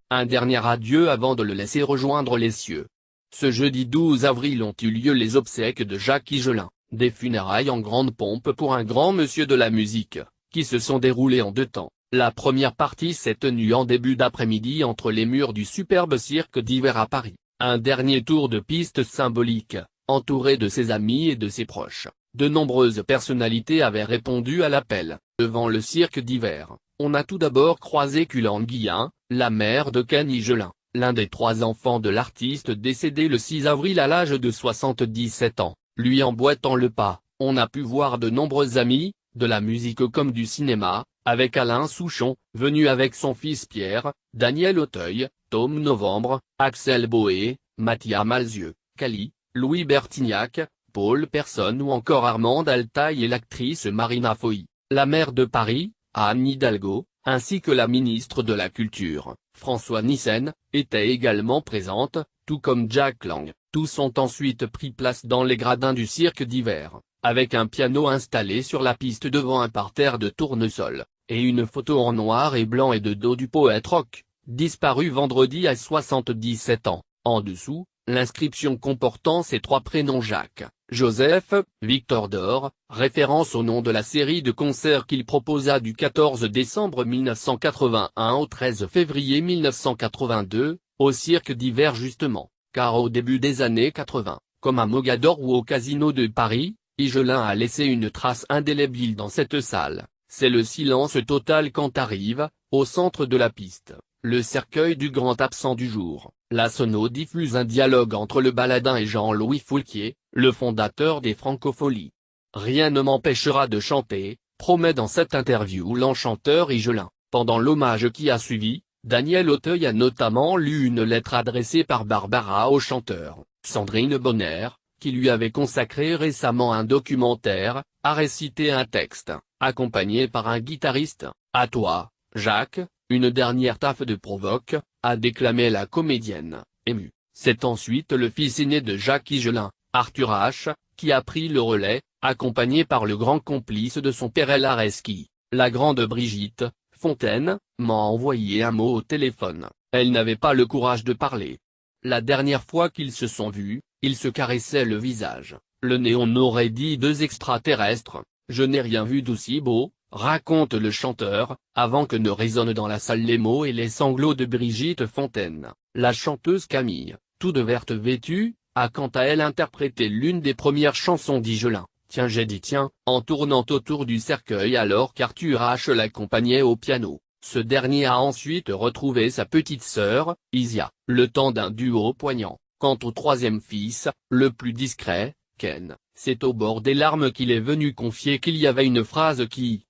un dernier adieu avant de le laisser rejoindre les cieux. Ce jeudi 12 avril ont eu lieu les obsèques de Jacques Higelin, des funérailles en grande pompe pour un grand monsieur de la musique, qui se sont déroulées en 2 temps. La première partie s'est tenue en début d'après-midi entre les murs du superbe cirque d'hiver à Paris, un dernier tour de piste symbolique, entouré de ses amis et de ses proches. De nombreuses personnalités avaient répondu à l'appel. Devant le cirque d'hiver, on a tout d'abord croisé Cullen Guillen, la mère de Ken Higelin, l'un des 3 enfants de l'artiste décédé le 6 avril à l'âge de 77 ans, lui emboîtant le pas. On a pu voir de nombreux amis, de la musique comme du cinéma, avec Alain Souchon, venu avec son fils Pierre, Daniel Auteuil, Tom Novembre, Axel Boé, Mathia Malzieu, Cali, Louis Bertignac, Paul Persson ou encore Armande Altaï et l'actrice Marina Foï, la maire de Paris, Anne Hidalgo, ainsi que la ministre de la Culture, François Nyssen, étaient également présentes, tout comme Jack Lang. Tous ont ensuite pris place dans les gradins du cirque d'hiver, avec un piano installé sur la piste devant un parterre de tournesol, et une photo en noir et blanc et de dos du poète rock, disparu vendredi à 77 ans. En dessous, l'inscription comportant ses 3 prénoms Jacques, Joseph, Victor d'Or, référence au nom de la série de concerts qu'il proposa du 14 décembre 1981 au 13 février 1982, au cirque d'hiver justement, car au début des années 80, comme à Mogador ou au Casino de Paris, Higelin a laissé une trace indélébile dans cette salle. C'est le silence total quand arrive, au centre de la piste, le cercueil du grand absent du jour. La Sono diffuse un dialogue entre le baladin et Jean-Louis Foulquier, le fondateur des Francopholies. Rien ne m'empêchera de chanter, promet dans cette interview l'enchanteur Higelin. Pendant l'hommage qui a suivi, Daniel Auteuil a notamment lu une lettre adressée par Barbara au chanteur, Sandrine Bonner, qui lui avait consacré récemment un documentaire, a récité un texte, accompagné par un guitariste. À toi, Jacques, une dernière taffe de provoque, a déclamé la comédienne, émue. C'est ensuite le fils aîné de Jacques Higelin, Arthur H., qui a pris le relais, accompagné par le grand complice de son père El Areski. La grande Brigitte Fontaine m'a envoyé un mot au téléphone. Elle n'avait pas le courage de parler. La dernière fois qu'ils se sont vus, ils se caressaient le visage, le nez, on aurait dit 2 extraterrestres. Je n'ai rien vu d'aussi beau, raconte le chanteur, avant que ne résonnent dans la salle les mots et les sanglots de Brigitte Fontaine. La chanteuse Camille, toute verte vêtue, a quant à elle interprété l'une des premières chansons d'Higelin, Tiens j'ai dit tiens, en tournant autour du cercueil alors qu'Arthur H. l'accompagnait au piano. Ce dernier a ensuite retrouvé sa petite sœur, Isia, le temps d'un duo poignant. Quant au 3e fils, le plus discret, Ken, c'est au bord des larmes qu'il est venu confier qu'il y avait une phrase qui,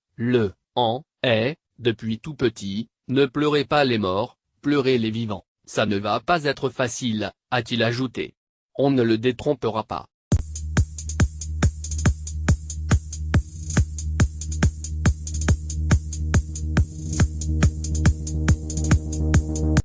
est, depuis tout petit, ne pleurez pas les morts, pleurez les vivants, ça ne va pas être facile, a-t-il ajouté. On ne le détrompera pas.